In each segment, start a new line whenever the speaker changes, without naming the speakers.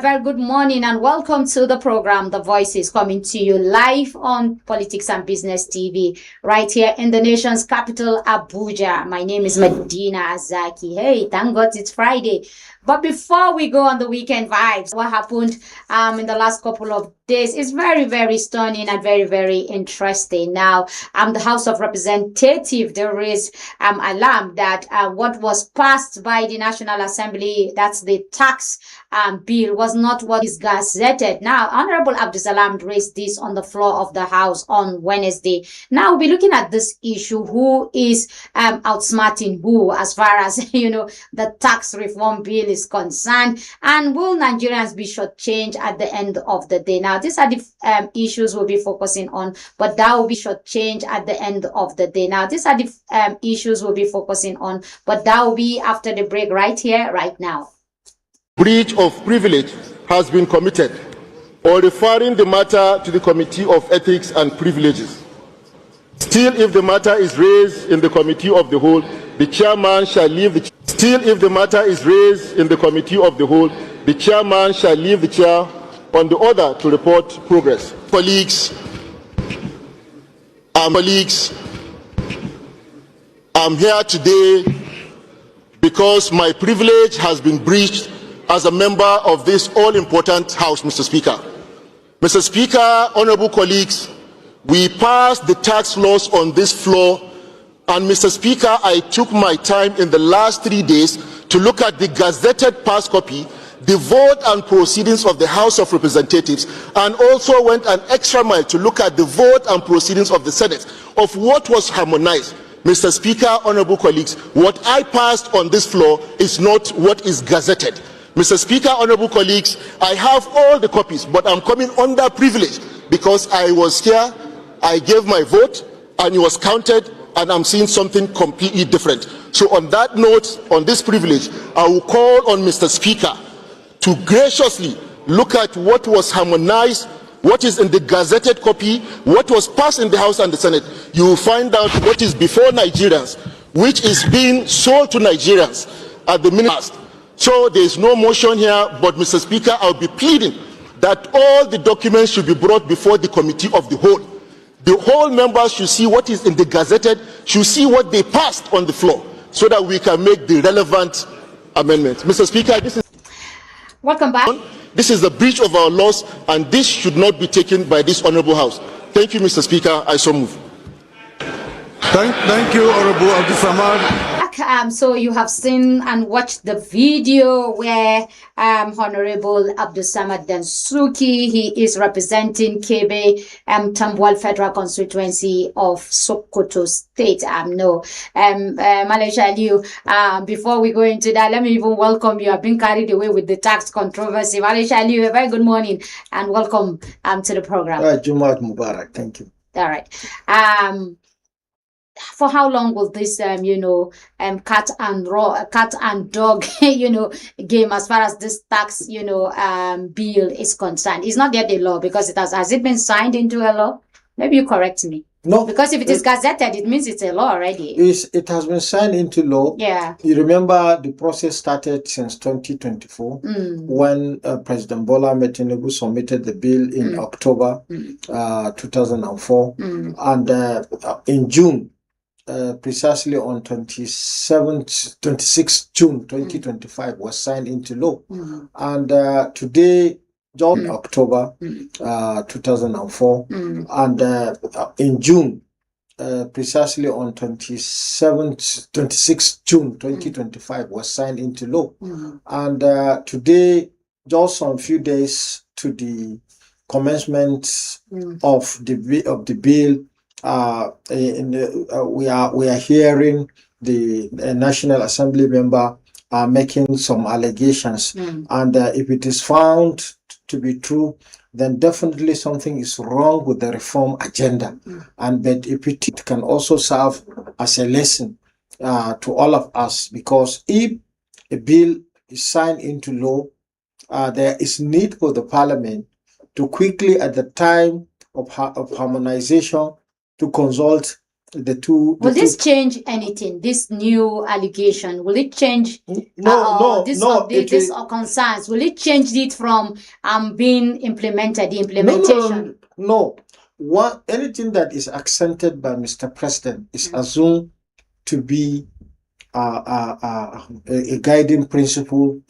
very good morning and welcome to the program. The Voice is coming to you live on Politics and Business TV right here in the nation's capital, Abuja. My name is Medina Azaki. Hey, thank God it's Friday. But before we go on the weekend vibes, what happened in the last couple of days is very, very stunning and very, very interesting. Now, the House of Representatives, there is alarm that what was passed by the National Assembly, that's the tax bill, was not what is gazetted. Now, Honorable Abdusalam raised this on the floor of the House on Wednesday. Now, we'll be looking at this issue, who is outsmarting who as far as, the tax reform bill is concerned, and will Nigerians be shortchanged at the end of the day? Now, these are the issues we'll be focusing on, but that will be shortchanged at the end of the day. Now, these are the issues we'll be focusing on, but that will be after the break right here, right now.
Breach of privilege has been committed, or referring the matter to the Committee of Ethics and Privileges. Still, if the matter is raised in the Committee of the Whole, the chairman shall leave the Still, if the matter is raised in the Committee of the Whole, the chairman shall leave the chair on the order to report progress. Colleagues, I'm here today because my privilege has been breached as a member of this all-important House, Mr. Speaker. Mr. Speaker, honorable colleagues, we passed the tax laws on this floor, and Mr. Speaker, I took my time in the last 3 days to look at the gazetted pass copy, the vote and proceedings of the House of Representatives, and also went an extra mile to look at the vote and proceedings of the Senate of what was harmonized. Mr. Speaker, honorable colleagues, what I passed on this floor is not what is gazetted. Mr. Speaker, honorable colleagues, I have all the copies, but I'm coming under privilege because I was here, I gave my vote, and it was counted, and I'm seeing something completely different. So on that note, on this privilege, I will call on Mr. Speaker to graciously look at what was harmonized, what is in the gazetted copy, what was passed in the House and the Senate. You will find out what is before Nigerians, which is being sold to Nigerians at the minute. So there is no motion here, but Mr. Speaker, I'll be pleading that all the documents should be brought before the Committee of the Whole. The whole members should see what is in the gazetted, should see what they passed on the floor, so that we can make the relevant amendments. Mr. Speaker, this is
welcome back.
This is the breach of our laws, and this should not be taken by this honorable House. Thank you, Mr. Speaker. I so move.
Thank you, Honorable Abdul-Samad.
So you have seen and watched the video where Honorable Abdul-Samad Dansuki, he is representing Kebe Tambuwal Federal Constituency of Sokoto State. Malaysia Liu, before we go into that, let me even welcome you. I've been carried away with the tax controversy. Malaysia Liu, a very good morning and welcome to the program.
Jumaat Mubarak, thank you.
All right. For how long will this, cat and dog, game as far as this tax, bill is concerned? It's not yet a law because has it been signed into a law? Maybe you correct me.
No.
Because if it is gazetted, it means it's a law already.
It has been signed into law.
Yeah.
You remember the process started since 2024 when President Bola Ahmed Tinubu submitted the bill in October 2004. And in June, precisely on 26 June 2025 was signed into law. And today, October 2004, and in June, precisely on 26 June 2025 was signed into law. And today, just some few days to the commencement of the bill, we are hearing the National Assembly member making some allegations, and if it is found to be true, then definitely something is wrong with the reform agenda. But if it can also serve as a lesson to all of us, because if a bill is signed into law, there is need for the Parliament to quickly, at the time of harmonization, to consult the two.
Will this change anything? This new allegation, will it change?
No,
This concerns. Will it change it from being implemented? The implementation.
No. Anything that is accented by Mr. President is assumed to be a guiding principle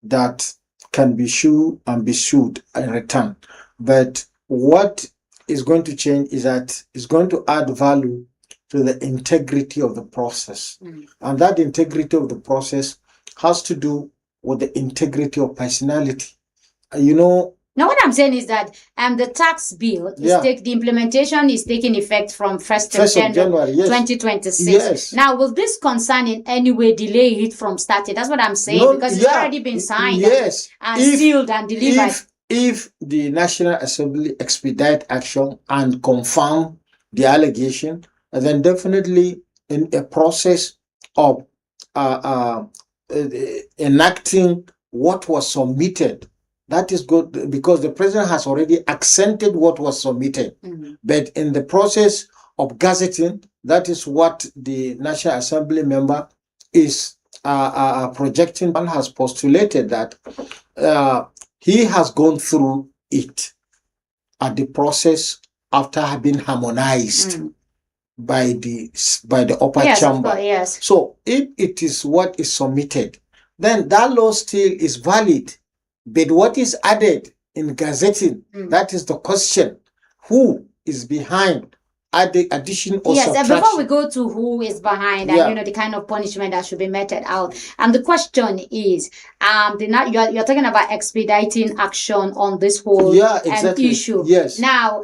that can be sued in return. But what is going to change is that it's going to add value to the integrity of the process. And that integrity of the process has to do with the integrity of personality.
Now, what I'm saying is that the tax bill, the implementation is taking effect from 1st of January 2026.
Yes.
Now, will this concern in any way delay it from starting? That's what I'm saying, because it's already been signed and sealed and delivered.
If the National Assembly expedite action and confirm the allegation, then definitely in a process of enacting what was submitted, that is good, because the president has already accented what was submitted. But in the process of gazetting, that is what the National Assembly member is projecting and has postulated that he has gone through it at the process after having harmonized by the upper chamber.
Yes.
So if it is what is submitted, then that law still is valid. But what is added in gazetting, that is the question. Who is behind the addition or subtraction?
Yes, before we go to who is behind and the kind of punishment that should be meted out, and the question is, you're talking about expediting action on this whole issue.
Yes.
Now,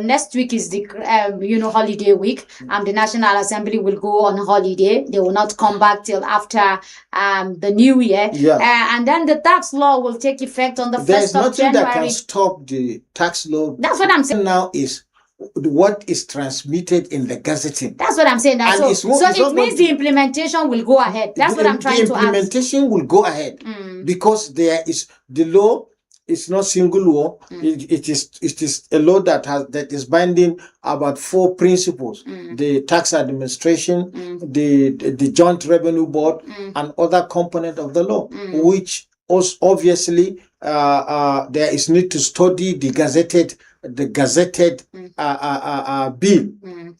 next week is the holiday week. The National Assembly will go on holiday. They will not come back till after the new year. And then the tax law will take effect on the 1st of January.
There's nothing that can stop the tax law.
That's what I'm saying.
Now is what is transmitted in the gazetting.
That's what I'm saying. So it means the implementation will go ahead. That's what I'm trying to ask.
The implementation will go ahead because there is the law. It's not single law. It is a law that is binding about 4 principles: the tax administration, the joint revenue board, and other component of the law, which obviously there is need to study the gazetted bill.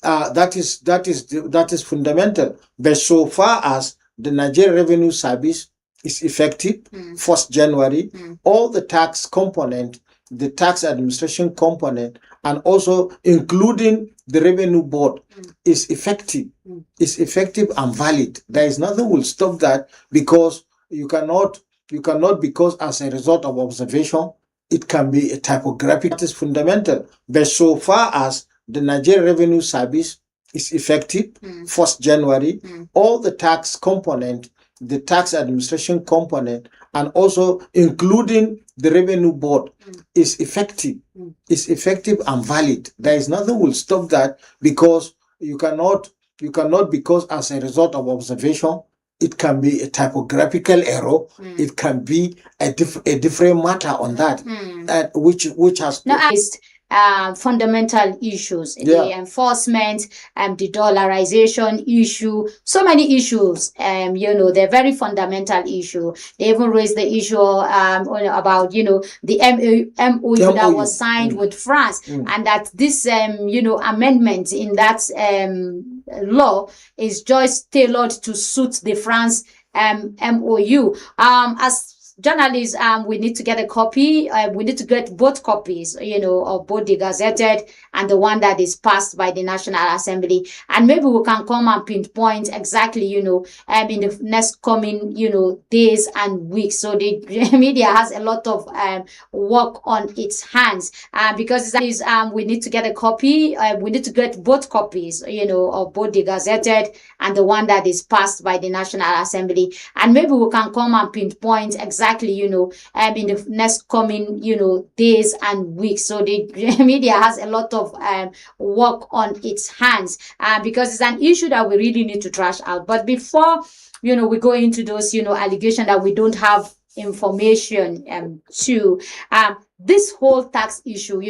That is fundamental. But so far as the Nigerian Revenue Service is effective 1st January, all the tax component, the tax administration component, and also including the revenue board is effective. Is effective and valid. There is nothing will stop that, because you cannot because as a result of observation it can be a typographic. That is fundamental. But so far as the Nigerian Revenue Service is effective 1st January, all the tax component, the tax administration component, and also including the revenue board is effective. Is effective and valid. There is nothing will stop that, because you cannot because as a result of observation it can be a typographical error. It can be a different matter on that, which has
fundamental issues, the enforcement, the dollarization issue, so many issues. They're very fundamental issue. They even raised the issue about the MOU that was signed with France, and that this amendment in that law is just tailored to suit the France MOU. As journalists, we need to get a copy. We need to get both copies, of both the gazetted and the one that is passed by the National Assembly. And maybe we can come and pinpoint exactly, in the next coming, days and weeks. So the media has a lot of work on its hands, because we need to get a copy. We need to get both copies, of both the gazetted and the one that is passed by the National Assembly. And maybe we can come and pinpoint exactly, in the next coming, days and weeks. So the media has a lot of work on its hands, because it's an issue that we really need to trash out. But before, we go into those, allegations that we don't have information to, this whole tax issue,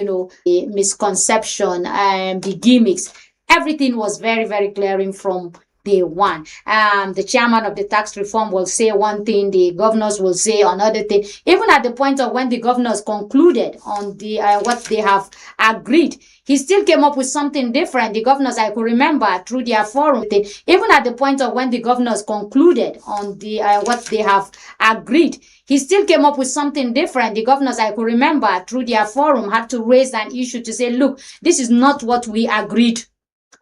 the misconception, the gimmicks, Everything was very, very glaring from day one. The chairman of the tax reform will say one thing, the governors will say another thing. Even at the point of when the governors concluded on the what they have agreed, he still came up with something different. The governors, I could remember through their forum, even at the point of when the governors concluded on the what they have agreed, he still came up with something different. The governors, I could remember through their forum, had to raise an issue to say, look, this is not what we agreed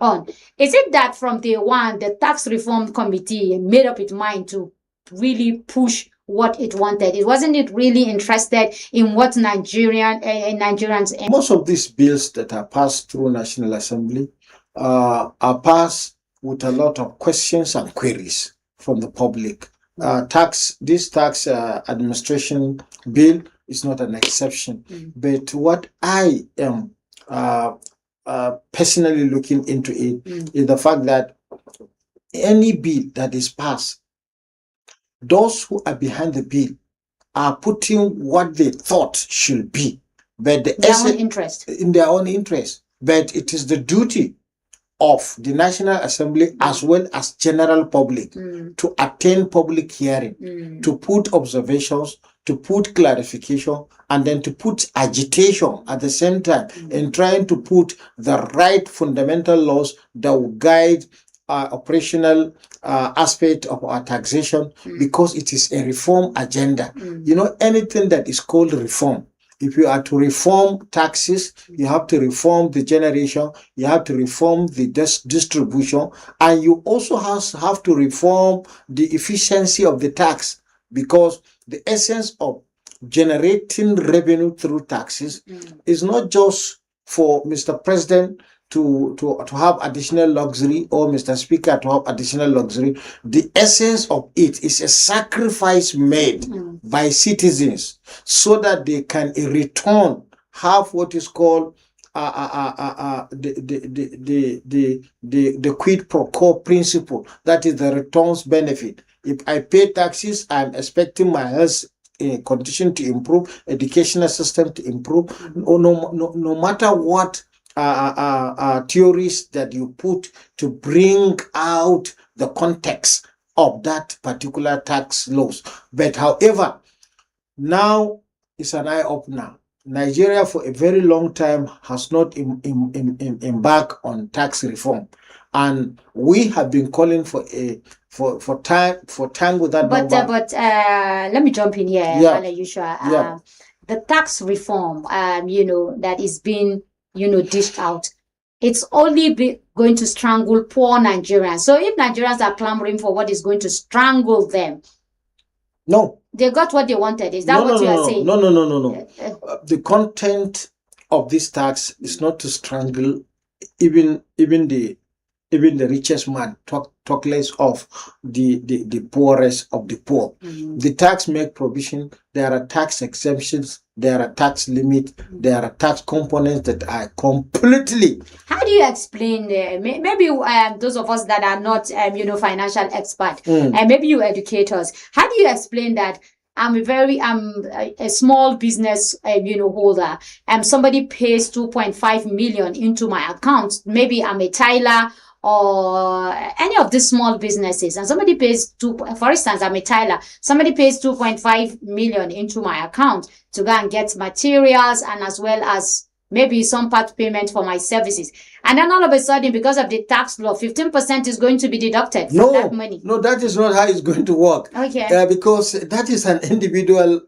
on. Is it that from day one, the tax reform committee made up its mind to really push what it wanted? It wasn't it really interested in what Nigerians.
Most of these bills that are passed through National Assembly are passed with a lot of questions and queries from the public. This tax administration bill is not an exception, but what I am personally looking into it is the fact that any bill that is passed, those who are behind the bill are putting what they thought should be, but in their own interest. But it is the duty of the National Assembly as well as general public to attend public hearing, to put observations, to put clarification, and then to put agitation at the same time in trying to put the right fundamental laws that will guide our operational aspect of our taxation, because it is a reform agenda. You know, anything that is called reform, if you are to reform taxes, you have to reform the generation, you have to reform the distribution, and you also have to reform the efficiency of the tax, because the essence of generating revenue through taxes is not just for Mr. President to have additional luxury, or Mr. Speaker to have additional luxury. The essence of it is a sacrifice made by citizens so that they can in return have what is called the quid pro quo principle. That is the returns benefit. If I pay taxes, I'm expecting my health condition to improve, educational system to improve. No matter what theories that you put to bring out the context of that particular tax laws. But however, now it's an eye-opener. Nigeria for a very long time has not embarked on tax reform, and we have been calling for time with that number.
But let me jump in here, Yusha. The tax reform, that is being dished out, it's only going to strangle poor Nigerians. So if Nigerians are clamoring for what is going to strangle them,
no,
they got what they wanted. Is that what you are saying?
No. The content of this tax is not to strangle even the richest man, talk less of the poorest of the poor. The tax make provision. There are tax exemptions, there are tax limits, there are tax components that are completely.
How do you explain maybe those of us that are not financial expert, and maybe you educate us, how do you explain that I'm a small business holder, and somebody pays 2.5 million into my account? Maybe I'm a Tyler or any of these small businesses, and somebody pays for instance, I'm a Tyler, somebody pays 2.5 million into my account to go and get materials, and as well as maybe some part payment for my services. And then all of a sudden, because of the tax law, 15% is going to be deducted from that money.
No, that is not how it's going to work.
Okay.
Because that is an individual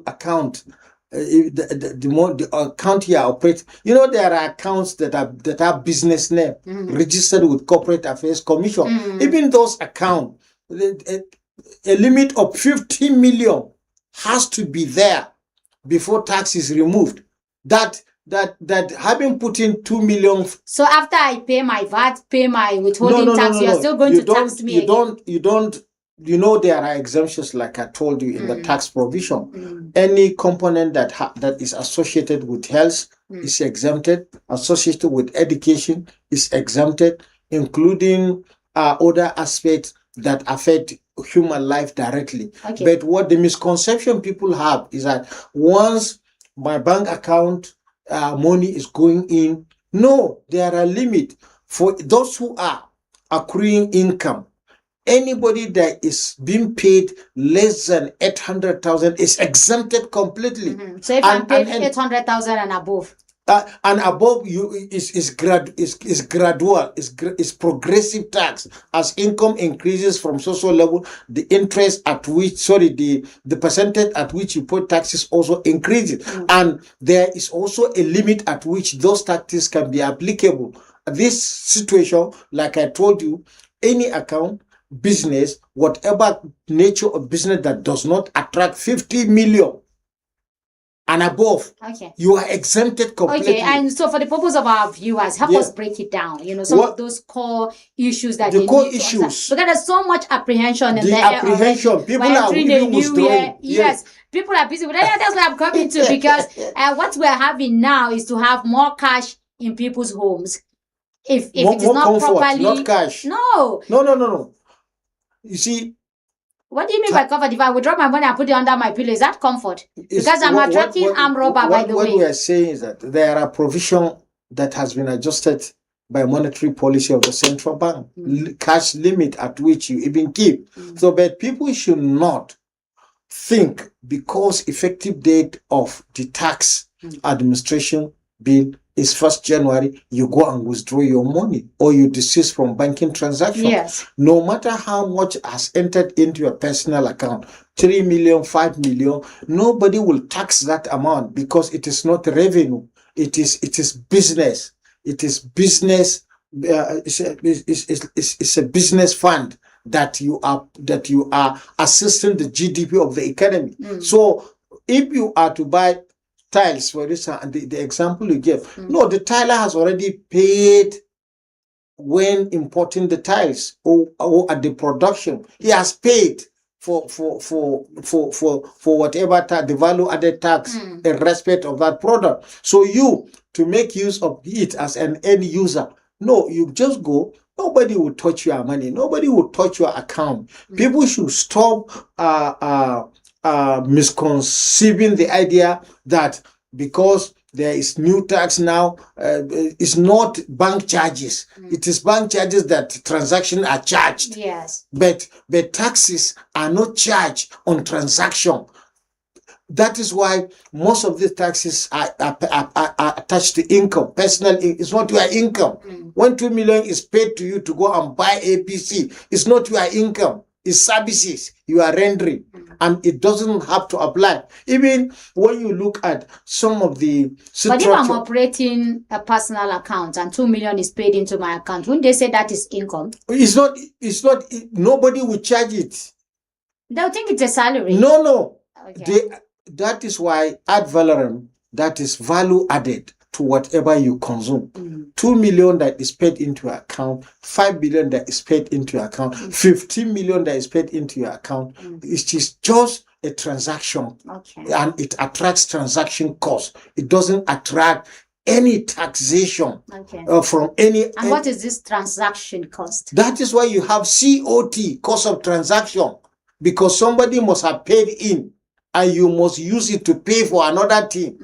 account. The account here operates. There are accounts that are business name registered with Corporate Affairs Commission. Even those accounts, a limit of 50 million has to be there before tax is removed. That having put in 2 million.
So after I pay my VAT, pay my withholding tax, you are still going to tax me again?
You don't. There are exemptions, like I told you, in the tax provision. Any component that is associated with health is exempted, associated with education is exempted, including other aspects that affect human life directly.
Okay.
But what the misconception people have is that once my bank account money is going in, no, there are limits. For those who are accruing income, anybody that is being paid less than 800,000 is exempted completely.
So if I'm paid 800,000 and above.
And above you is gradual, is progressive tax. As income increases from social level, the interest at which, the percentage at which you put taxes also increases. And there is also a limit at which those taxes can be applicable. This situation, like I told you, any account, business, whatever nature of business that does not attract 50 million and above, you are exempted completely.
Okay, and so for the purpose of our viewers, help us break it down. Some of those core issues that they
core
need
issues.
To understand. Because there's so much apprehension in
the
there.
Apprehension. People are really withdrawing.
Yes, people are busy. But that's what I'm coming to, because what we're having now is to have more cash in people's homes. If it is not comfort, properly,
not cash.
No.
You see.
What do you mean by comfort? If I withdraw my money and put it under my pillow, is that comfort? Because I'm attracting armed robber, by the way.
What we are saying is that there are provisions that has been adjusted by monetary policy of the central bank, cash limit at which you even keep. So, but people should not think because effective date of the tax administration bill is 1st January, you go and withdraw your money or you desist from banking transaction.
Yes.
No matter how much has entered into your personal account, 3 million, 5 million, nobody will tax that amount because it is not revenue. It is business. It is business. It's a business fund that you are assisting the GDP of the economy. So if you are to buy tiles, for instance, and the example you gave, no, the tiler has already paid when importing the tiles or at the production. He has paid for whatever the value added tax in respect of that product. So you, to make use of it as an end user, no, you just go. Nobody will touch your money. Nobody will touch your account. People should stop misconceiving the idea that because there is new tax now, it's not bank charges. It is bank charges that transactions are charged.
Yes.
But taxes are not charged on transaction. That is why most of the taxes are attached to income. Personal, it's not your income. When 2 million is paid to you to go and buy APC, it's not your income. It's services you are rendering, and it doesn't have to apply. Even when you look at some of the
But if I'm operating a personal account and 2 million is paid into my account, wouldn't they say that is income?
It's not. Nobody will charge it.
They'll think it's a salary.
No.
Okay.
That is why ad valorem, that is value added to whatever you consume. 2 million that is paid into your account, 5 billion that is paid into your account, 15 million that is paid into your account. It is just a transaction. And it attracts transaction costs. It doesn't attract any taxation from any.
And what is this transaction cost?
That is why you have COT, cost of transaction, because somebody must have paid in and you must use it to pay for another thing.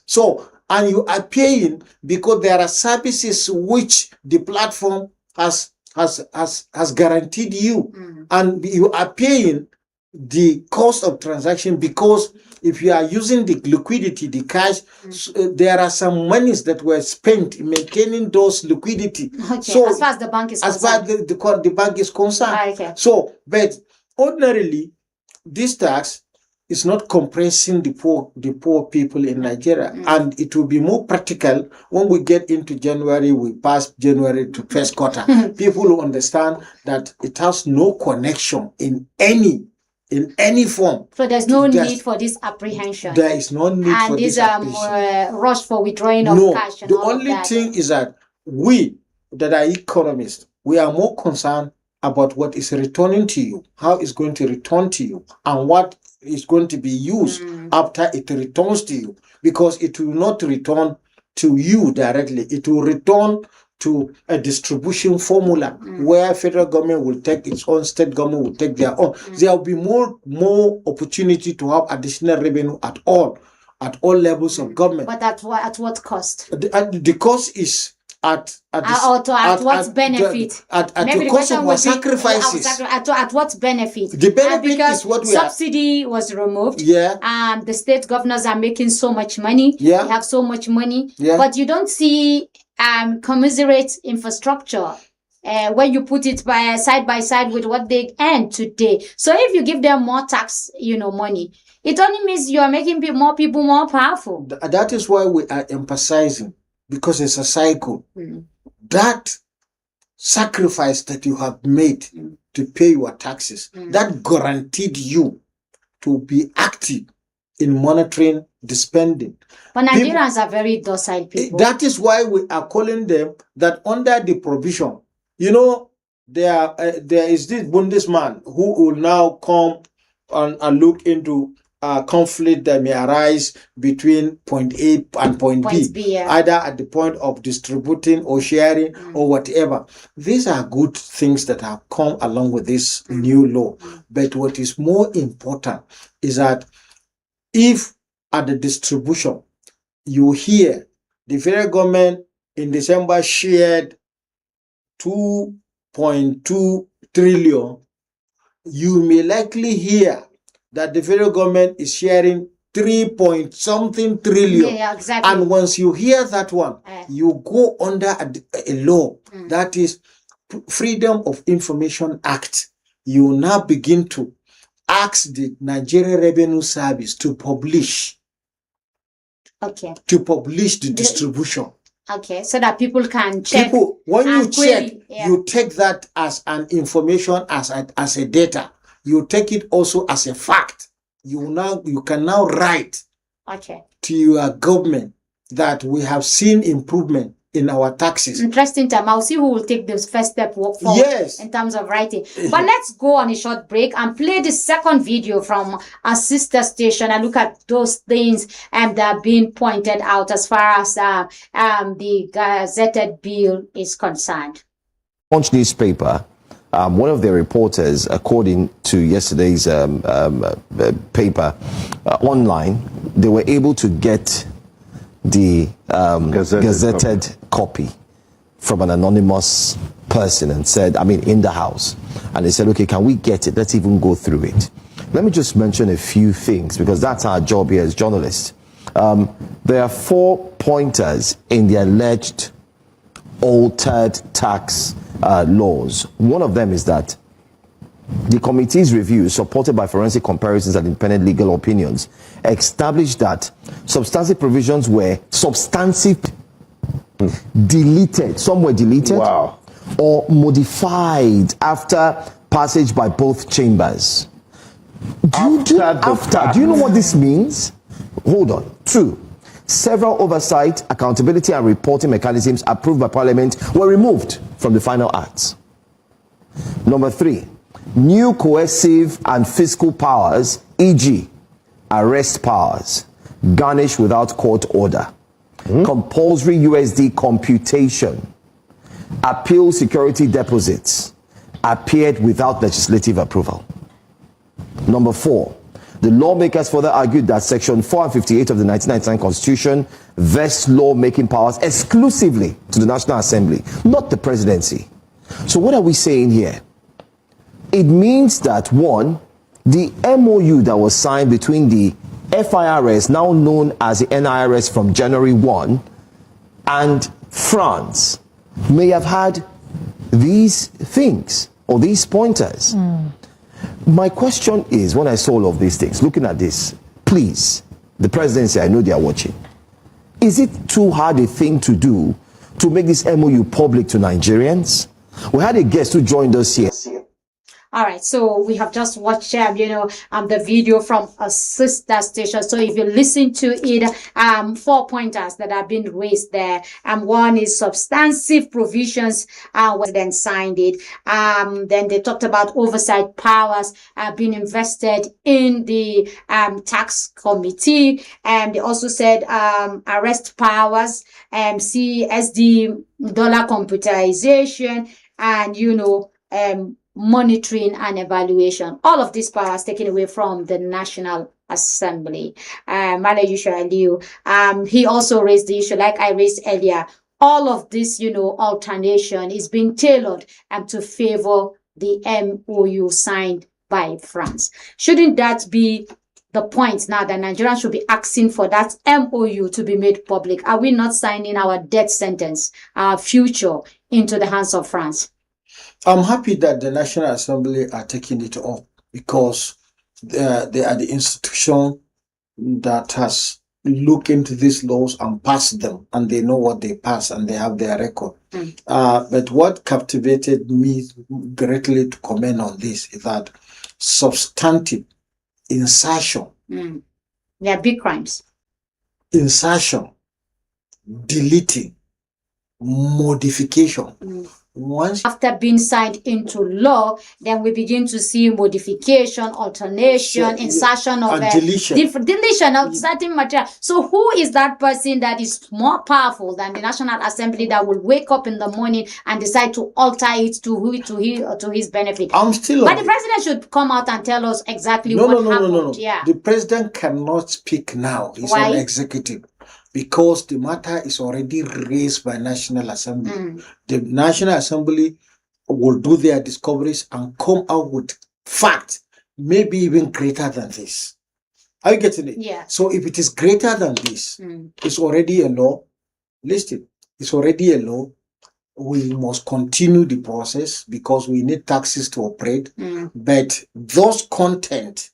So, and you are paying because there are services which the platform has guaranteed you, and you are paying the cost of transaction because if you are using the liquidity, the cash, there are some monies that were spent in maintaining those liquidity.
So as far as the bank is concerned.
As far as the bank is concerned. So, but ordinarily, this tax is not compressing the poor people in Nigeria, and it will be more practical when we get into January. We pass January to first quarter. People will understand that it has no connection in any form.
So there's no need for this apprehension.
There is no need for this apprehension.
Rush for withdrawing of cash. And
the only thing is that we that are economists, we are more concerned about what is returning to you, how it's going to return to you, and what is going to be used after it returns to you, because it will not return to you directly. It will return to a distribution formula where federal government will take its own, state government will take their own. There will be more opportunity to have additional revenue at all levels of government.
But at what cost?
The cost is at
what benefit?
At
Maybe
the
the
cost
question
of
would
our
be,
sacrifices.
at what benefit?
The benefit
Because
is what we are.
subsidy was removed.
Yeah.
The state governors are making so much money.
Yeah.
They have so much money.
Yeah.
But you don't see commensurate infrastructure when you put it side by side with what they earn today. So if you give them more tax, money, it only means you are making more people more powerful.
That is why we are emphasizing, because it's a cycle. That sacrifice that you have made to pay your taxes, that guaranteed you to be active in monitoring the spending.
But Nigerians are very docile people.
That is why we are calling them that under the provision. There is this Bundesman who will now come and look into conflict that may arise between point A and point B,
yeah.
Either at the point of distributing or sharing or whatever. These are good things that have come along with this new law. But what is more important is that if at the distribution you hear the federal government in December shared 2.2 trillion, you may likely hear that the federal government is sharing 3-point-something trillion.
Yeah, exactly.
And once you hear that one, you go under a law that is Freedom of Information Act. You now begin to ask the Nigerian Revenue Service to publish.
Okay.
To publish the distribution.
Okay, so that people can check.
When you check,
yeah.
you take that as an information, as a data. You take it also as a fact. You can now write to your government that we have seen improvement in our taxes.
Interesting time. I'll see who will take this first step forward in terms of writing. But let's go on a short break and play the second video from our sister station and look at those things that are being pointed out as far as the gazetted bill is concerned.
Punch newspaper, one of their reporters, according to yesterday's paper online, they were able to get the gazetted copy from an anonymous person and said, in the house. And they said, okay, can we get it? Let's even go through it. Let me just mention a few things, because that's our job here as journalists. There are 4 pointers in the alleged altered tax laws. One of them is that the committee's review, supported by forensic comparisons and independent legal opinions, established that substantive provisions were deleted. Some were deleted or modified after passage by both chambers. Do you know what this means? Hold on. 2. Several oversight, accountability, and reporting mechanisms approved by Parliament were removed from the final acts. Number 3. New coercive and fiscal powers, e.g., arrest powers, garnished without court order, compulsory USD computation, appeal security deposits, appeared without legislative approval. Number 4. The lawmakers further argued that Section 4 and 58 of the 1999 Constitution vests lawmaking powers exclusively to the National Assembly, not the presidency. So what are we saying here? It means that, 1, the MOU that was signed between the FIRS, now known as the NIRS from January 1, and France may have had these things or these pointers. My question is, when I saw all of these things, looking at this, please, the presidency, I know they are watching. Is it too hard a thing to do to make this MOU public to Nigerians? We had a guest who joined us here.
All right, so we have just watched, the video from a sister station. So if you listen to it, 4 pointers that have been raised there. One is substantive provisions, then signed it. Then they talked about oversight powers being invested in the tax committee. And they also said arrest powers, CSD dollar computerization, and monitoring and evaluation. All of these powers taken away from the National Assembly. He also raised the issue, like I raised earlier, all of this, alternation is being tailored to favor the MOU signed by France. Shouldn't that be the point now that Nigerians should be asking for that MOU to be made public? Are we not signing our death sentence, our future, into the hands of France?
I'm happy that the National Assembly are taking it up, because they are the institution that has looked into these laws and passed them, and they know what they pass and they have their record. But what captivated me greatly to comment on this is that substantive insertion.
They are big crimes.
Insertion, deleting, modification. Once
after being signed into law, then we begin to see modification, alternation, insertion of deletion of certain material. So who is that person that is more powerful than the National Assembly that will wake up in the morning and decide to alter it to his benefit?
I'm still.
But the president should come out and tell us exactly what happened. No. Yeah.
The president cannot speak now. He's an executive. Because the matter is already raised by National Assembly. The National Assembly will do their discoveries and come out with facts, maybe even greater than this. Are you getting it?
Yeah.
So if it is greater than this, it's already a law. Listen, it's already a law. We must continue the process because we need taxes to operate. But those content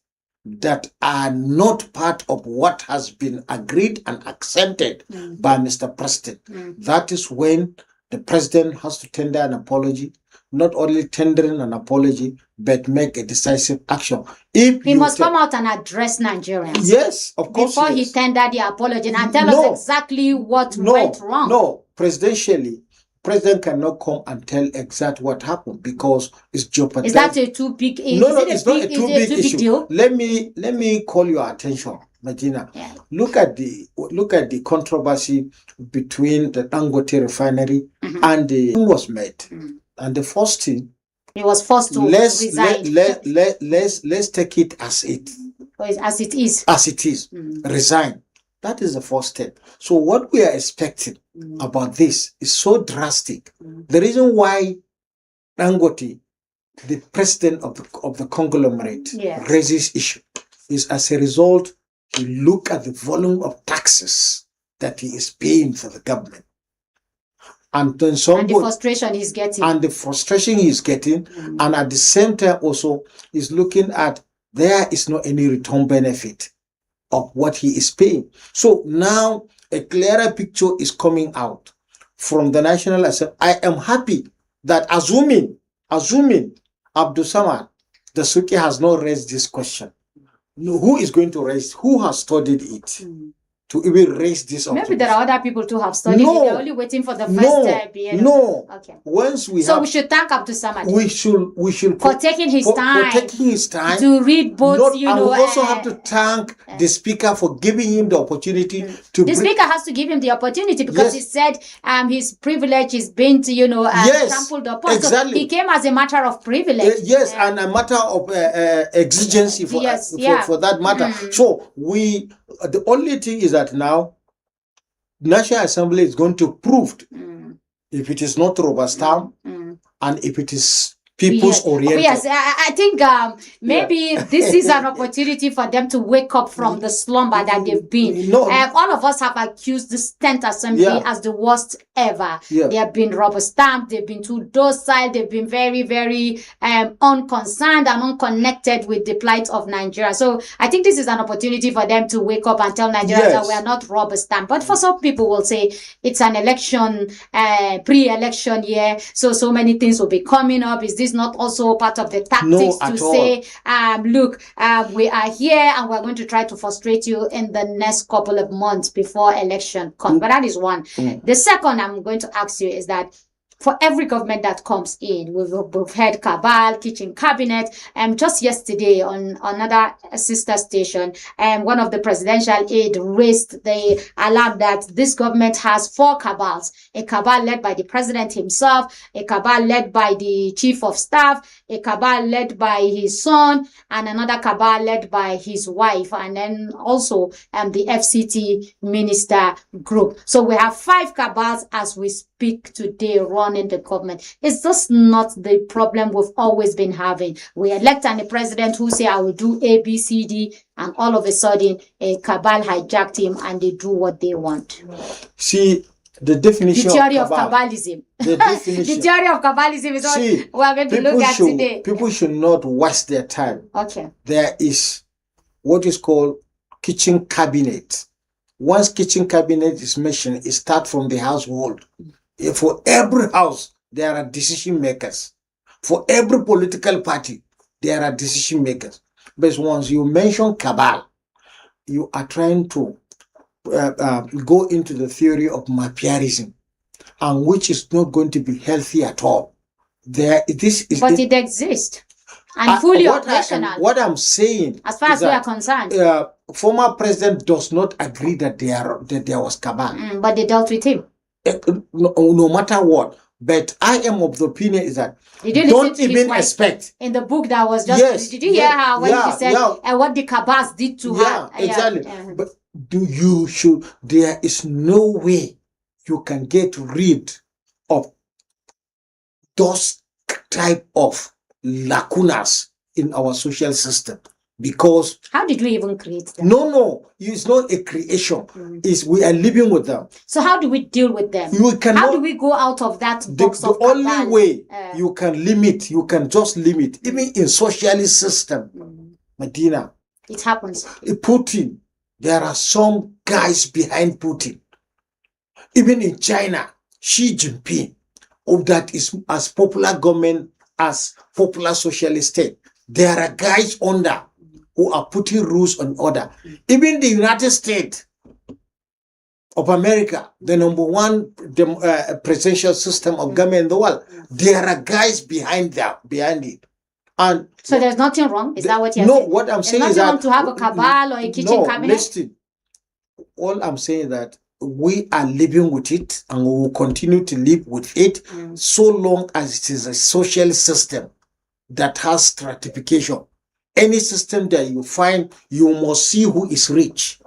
that are not part of what has been agreed and accepted by Mr. President. That is when the president has to tender an apology, not only tendering an apology, but make a decisive action. If
he must come out and address Nigerians.
Yes, of course.
Before he tendered the apology and tell us exactly what went wrong.
No, presidentially, president cannot come and tell exact what happened because it's jeopardized.
Is that a too big issue?
No, it's not a too big issue.
Deal?
Let me call your attention, Medina.
Yeah.
Look at the controversy between the Dangote refinery and the was made. And the first thing,
he was forced to resign.
Let's take it as it
is.
As it is. Resign. That is the first step. So what we are expecting about this is so drastic. The reason why Dangote, the president of the conglomerate, raises issue is as a result, he look at the volume of taxes that he is paying for the government. And then
the frustration he's getting.
And the frustration he's getting. And at the same time also, he's looking at there is no any return benefit of what he is paying. So now a clearer picture is coming out from the National Assembly. I am happy that assuming Abdul Samad Dasuki has not raised this question. Who is going to raise? Who has studied it to even raise this?
Maybe there are other people to have studied it. They're only waiting for the first step.
Okay. Once we
we should thank Abdul Samad.
We should
for taking his time
to
read both.
And we also have to thank the speaker for giving him the opportunity to.
The speaker has to give him the opportunity because he said his privilege is being trampled upon.
Exactly.
So he came as a matter of privilege.
And a matter of exigency for that matter. So the only thing is that now National Assembly is going to prove if it is not robust and if it is people's oriented.
Yes, I think maybe this is an opportunity for them to wake up from the slumber that they've been. All of us have accused this 10th Assembly as the worst ever. They have been rubber stamped, they've been too docile, they've been very, very unconcerned and unconnected with the plight of Nigeria. So I think this is an opportunity for them to wake up and tell Nigerians that we are not rubber stamped. But for some people will say it's an election, pre-election year, so many things will be coming up. Is this not also part of the tactics to say, look, we are here and we're going to try to frustrate you in the next couple of months before election comes? But that is one. The second I'm going to ask you is that for every government that comes in. We've had cabal, kitchen cabinet. Just yesterday on another sister station, one of the presidential aide raised the alarm that this government has 4 cabals: a cabal led by the president himself, a cabal led by the chief of staff, a cabal led by his son, and another cabal led by his wife, and then also the FCT minister group. So we have 5 cabals as we speak today running the government. Is this not the problem we've always been having? We elect a president who say, I will do A, B, C, D, and all of a sudden a cabal hijacked him and they do what they want.
See, the definition
the theory
of
cabalism.
The definition.
The theory of cabalism is what we are going to look at today.
People should not waste their time.
Okay.
There is what is called kitchen cabinet. Once kitchen cabinet is mentioned, it starts from the household. For every house, there are decision makers. For every political party, there are decision makers. But once you mention cabal, you are trying to go into the theory of mafiaism, and which is not going to be healthy at all. But
it exists and fully operational.
What I'm saying,
as far as we are concerned,
former president does not agree that there was cabal,
but they dealt with him.
No matter what. But I am of the opinion is that
don't
even expect
in the book that was just.
Yes,
did you hear how when he said what the cabals did to her?
Exactly. But there is no way you can get rid of those type of lacunas in our social system, because
how did we even create them?
No, it's not a creation. We are living with them.
So how do we deal with them? How do we go out of that box of
the only way you can just limit, even in socialist system, Medina,
it happens.
Putin, there are some guys behind Putin. Even in China, Xi Jinping, that is as popular government as popular socialist state. There are guys under who are putting rules on order. Even the United States of America, the #1 presidential system of government in the world, there are guys behind it. And
so there's nothing wrong? Is that what you're saying?
No, what I'm saying
is
that...
nothing wrong to have a cabal or a kitchen cabinet?
Listen. All I'm saying is that we are living with it and we will continue to live with it so long as it is a social system that has stratification. Any system that you find, you must see who is rich.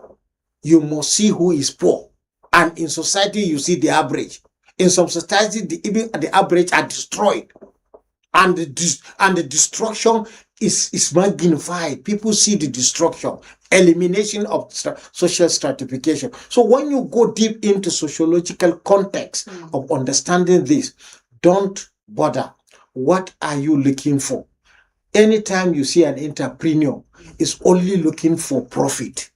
You must see who is poor. And in society, you see the average. In some societies, even the average are destroyed. And the destruction is magnified. People see the destruction, elimination of social stratification. So when you go deep into sociological context of understanding this, don't bother. What are you looking for? Anytime you see an entrepreneur, is only looking for profit.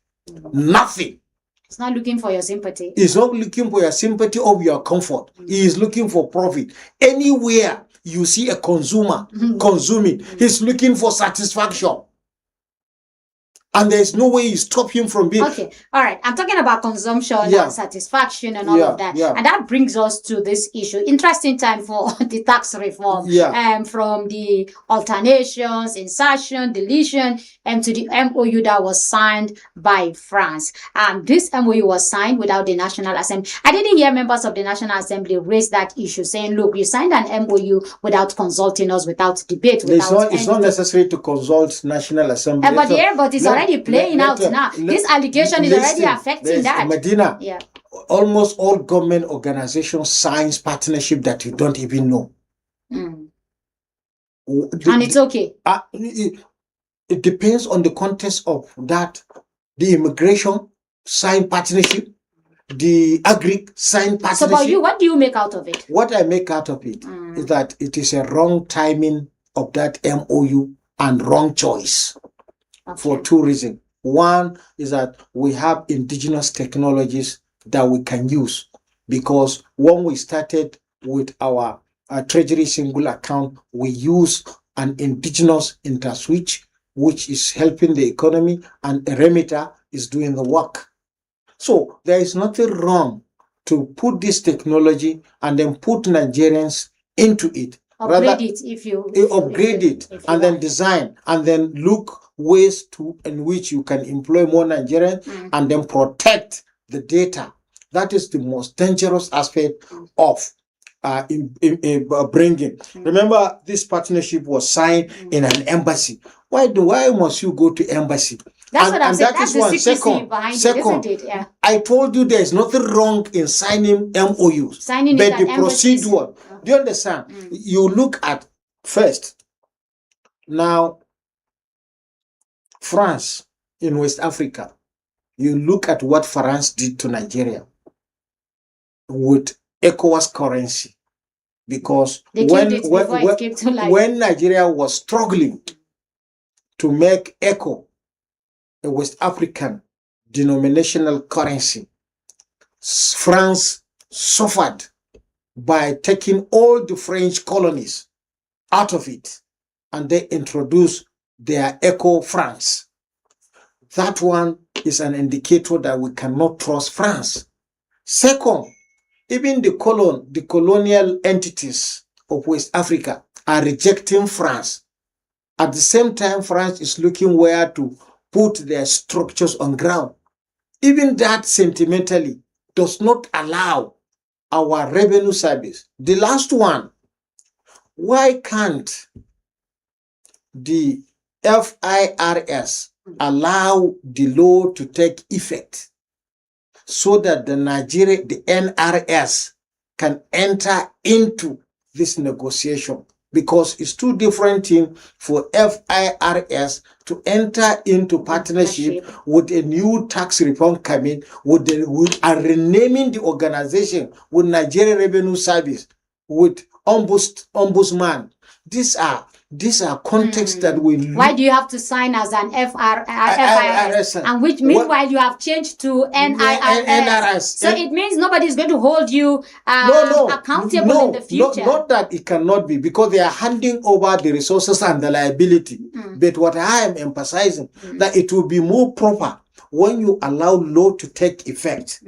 Nothing.
It's not looking for your sympathy.
It's not looking for your sympathy or your comfort. He is looking for profit. Anywhere you see a consumer consuming, he's looking for satisfaction. And there's no way you stop him from being...
Okay, all right. I'm talking about consumption and satisfaction and all of that. And that brings us to this issue. Interesting time for the tax reform. From the alternations, insertion, deletion, and to the MOU that was signed by France. This MOU was signed without the National Assembly. I didn't hear members of the National Assembly raise that issue, saying, look, you signed an MOU without consulting us, without debate,
it's not necessary to consult National Assembly.
But it's already playing out now. This allegation is already affecting that.
Medina, almost all government organizations signs partnership that you don't even know.
And it's okay.
It depends on the context of that. The immigration sign partnership, the agri sign partnership.
So about you, what do you make out of it?
What I make out of it is that it is a wrong timing of that MOU and wrong choice. For 2 reasons. One is that we have indigenous technologies that we can use, because when we started with our Treasury single account, we use an indigenous interswitch, which is helping the economy, and a remitter is doing the work. So there is nothing wrong to put this technology and then put Nigerians into it.
Upgrade it if you
upgrade it and then design and then look ways to in which you can employ more Nigerians and then protect the data. That is the most dangerous aspect of bringing. Remember, this partnership was signed in an embassy. Why must you go to embassy?
That's what I'm saying. That's the secrecy behind it, isn't it? Yeah.
I told you there is nothing wrong in signing MOUs,
signing
but
it
the procedure. Do you understand? You look at first. Now, France in West Africa. You look at what France did to Nigeria with ECOWAS currency, because when Nigeria was struggling to make ECO a West African denominational currency, France suffered by taking all the French colonies out of it, and they introduced their ECO francs. That one is an indicator that we cannot trust France. Second, even the colonial entities of West Africa are rejecting France. At the same time, France is looking where to put their structures on ground. Even that sentimentally does not allow our revenue service. The last one, why can't the FIRS allow the law to take effect so that the NRS can enter into this negotiation? Because it's two different things for FIRS to enter into partnership with a new tax reform coming, with renaming the organization with Nigeria Revenue Service, with ombudsman. These are contexts that we.
Why do you have to sign as an FIRS? And which meanwhile you have changed to NIRS. So it means nobody is going to hold you accountable in the future.
Not that it cannot be, because they are handing over the resources and the liability. But what I am emphasizing, that it will be more proper when you allow law to take effect.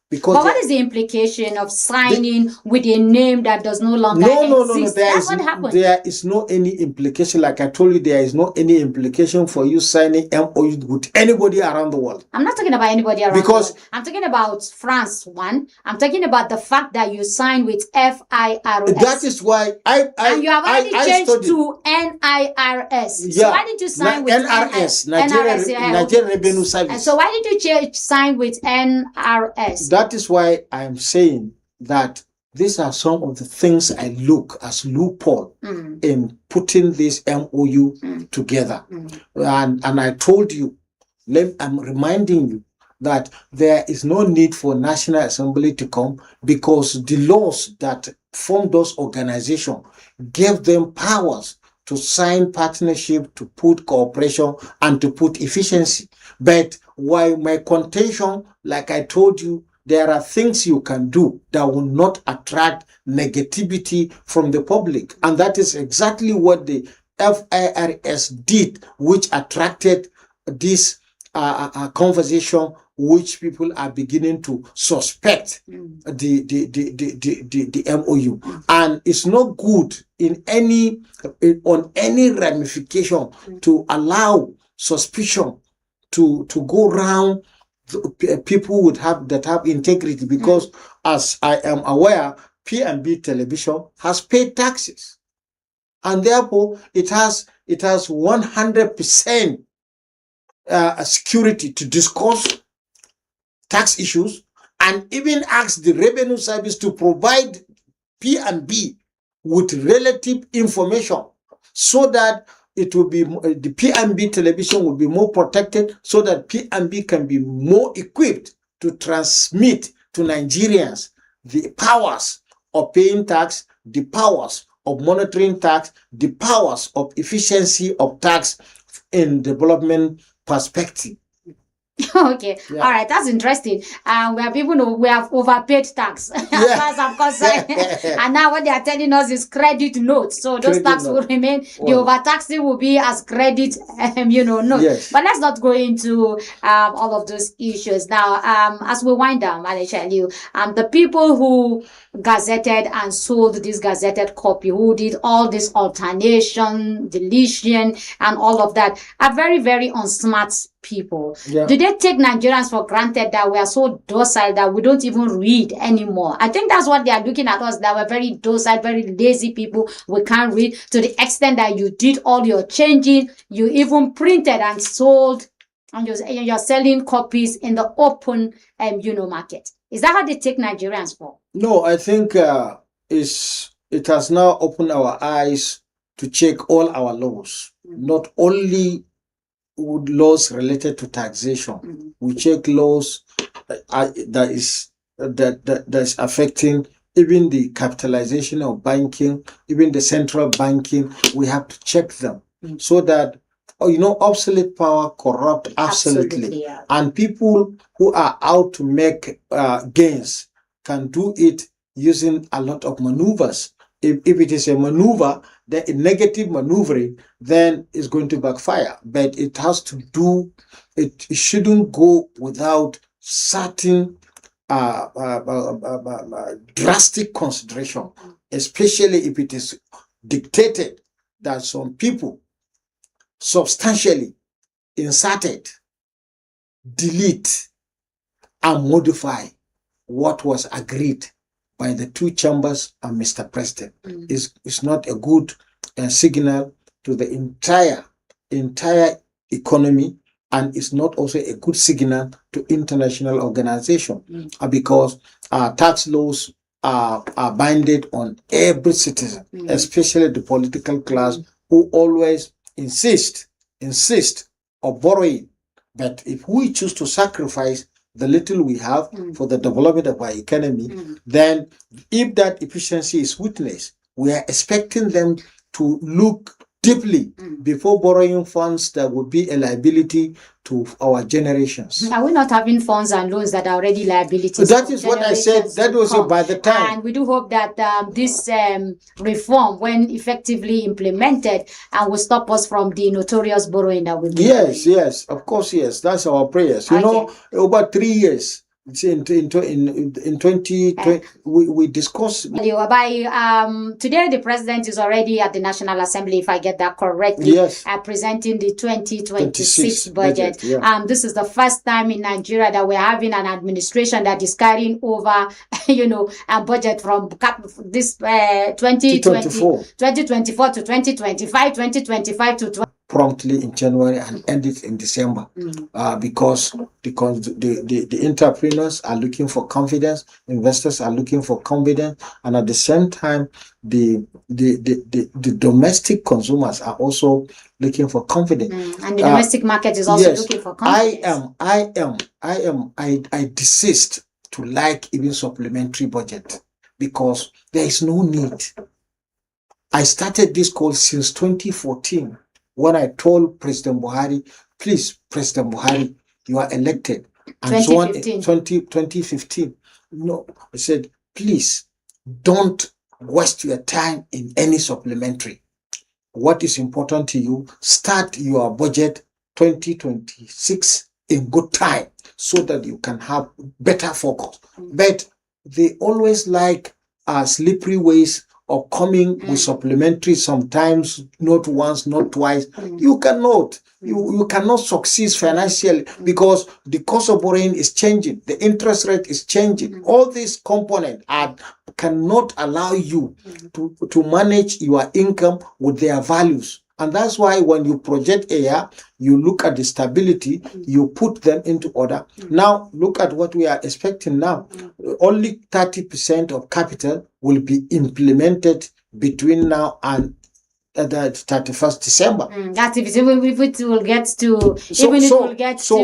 Because
but what is the implication of signing with a name that does no longer exist? That's what happened.
There is no any implication. Like I told you, there is no any implication for you signing MOU with anybody around the world.
I'm not talking about anybody around the world. I'm talking about France, one. I'm talking about the fact that you signed with FIRS.
That is why
and you have already changed to NIRS.
Yeah.
So why did you sign with
NRS, Nigeria Revenue Service.
And so why did you sign with NRS?
That is why I am saying that these are some of the things I look as loophole in putting this MOU together. And I told you, I'm reminding you that there is no need for National Assembly to come, because the laws that form those organizations gave them powers to sign partnership, to put cooperation, and to put efficiency. But why my contention, like I told you, there are things you can do that will not attract negativity from the public. And that is exactly what the FIRS did, which attracted this conversation, which people are beginning to suspect the MOU. And it's not good on any ramification to allow suspicion to go around people that have integrity, because as I am aware, P&B television has paid taxes, and therefore it has 100% security to discuss tax issues, and even ask the revenue service to provide P&B with relative information, so that it will be the P&B television will be more protected, so that P&B can be more equipped to transmit to Nigerians the powers of paying tax, the powers of monitoring tax, the powers of efficiency of tax in development perspective.
Okay.
Yeah.
All right. That's interesting. We have overpaid tax as far as I'm concerned. And now what they are telling us is credit notes. So those
Credit
tax will
note.
remain. The
Well,
overtaxing will be as credit, note.
Yes.
But let's not go into all of those issues now. As we wind down, I'll tell you, the people who gazetted and sold this gazetted copy, who did all this alternation, deletion, and all of that, are very, very unsmart people.
Yeah.
Do they take Nigerians for granted that we are so docile that we don't even read anymore? I think that's what they are looking at us, that we're very docile, very lazy people. We can't read, to the extent that you did all your changing, you even printed and sold, and you're selling copies in the open market. Is that how they take Nigerians for?
No, I think it has now opened our eyes to check all our laws, not only laws related to taxation. We check laws that is affecting even the capitalization of banking, even the central banking. We have to check them so that obsolete power corrupt absolutely.
Yeah.
And people who are out to make gains can do it using a lot of maneuvers. If it is a maneuver, then a negative maneuvering, then it's going to backfire. But it has to do, it shouldn't go without certain drastic consideration, especially if it is dictated that some people substantially inserted, delete, and modify what was agreed by the two chambers and Mr. President. It's not a good signal to the entire economy, and it's not also a good signal to international organization, because tax laws are binded on every citizen, especially the political class, who always insist of borrowing. But if we choose to sacrifice the little we have for the development of our economy, then if that efficiency is witnessed, we are expecting them to look deeply before borrowing funds that would be a liability to our generations.
Are we not having funds and loans that are already liabilities?
That is what I said. That was by the time.
And we do hope that this reform, when effectively implemented, will stop us from the notorious borrowing that we do.
Yes, of course, yes. That's our prayers. Over 3 years. In 2020, we discussed.
Today, the president is already at the National Assembly, if I get that correctly.
Yes.
Presenting the 2026 budget.
Yeah.
This is the first time in Nigeria that we're having an administration that is carrying over, a budget from this 2024 to 2025, 2025 to
promptly in January and end it in December, because the entrepreneurs are looking for confidence, investors are looking for confidence, and at the same time, the domestic consumers are also looking for confidence.
And the domestic market is also looking for confidence.
I desist to like even supplementary budget, because there is no need. I started this call since 2014. When I told President Buhari, please, President Buhari, you are elected. And
2015.
So on, 2015. No, I said, please, don't waste your time in any supplementary. What is important to you, start your budget 2026 in good time so that you can have better focus. But they always like slippery ways of coming with supplementary, sometimes not once, not twice. You cannot succeed financially, because the cost of borrowing is changing, the interest rate is changing. All these components cannot allow you to manage your income with their values. And that's why when you project a year, you look at the stability, you put them into order. Now, look at what we are expecting now. Only 30% of capital will be implemented between now and the 31st December.
That's if it will get to,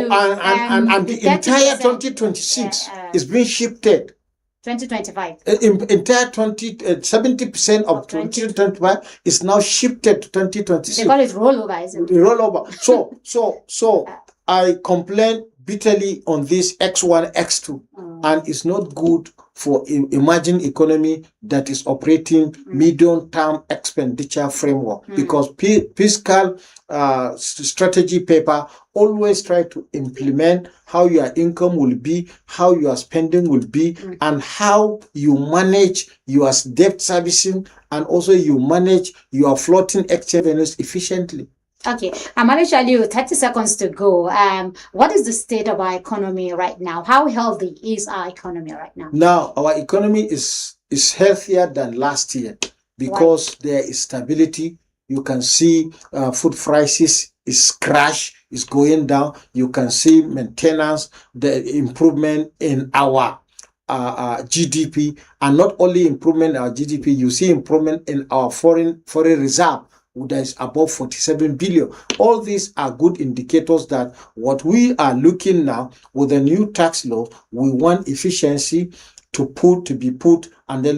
and the entire 2026 is being shifted.
2025.
Entire 70% of 2025 is now shifted to 2026.
They call it rollover, isn't it?
Rollover. So I complain bitterly on this X1, X2, and it's not good for emerging economy that is operating medium-term expenditure framework, because fiscal strategy paper always try to implement how your income will be, how your spending will be, and how you manage your debt servicing, and also you manage your floating exchange revenues efficiently.
Okay, I'm actually 30 seconds to go. What is the state of our economy right now? How healthy is our economy right now?
Now, our economy is healthier than last year because there is stability. You can see food prices is crash, is going down. You can see maintenance, the improvement in our GDP, and not only improvement in our GDP, you see improvement in our foreign reserve, that is above 47 billion. All these are good indicators that what we are looking now with the new tax law, we want efficiency to be put, and then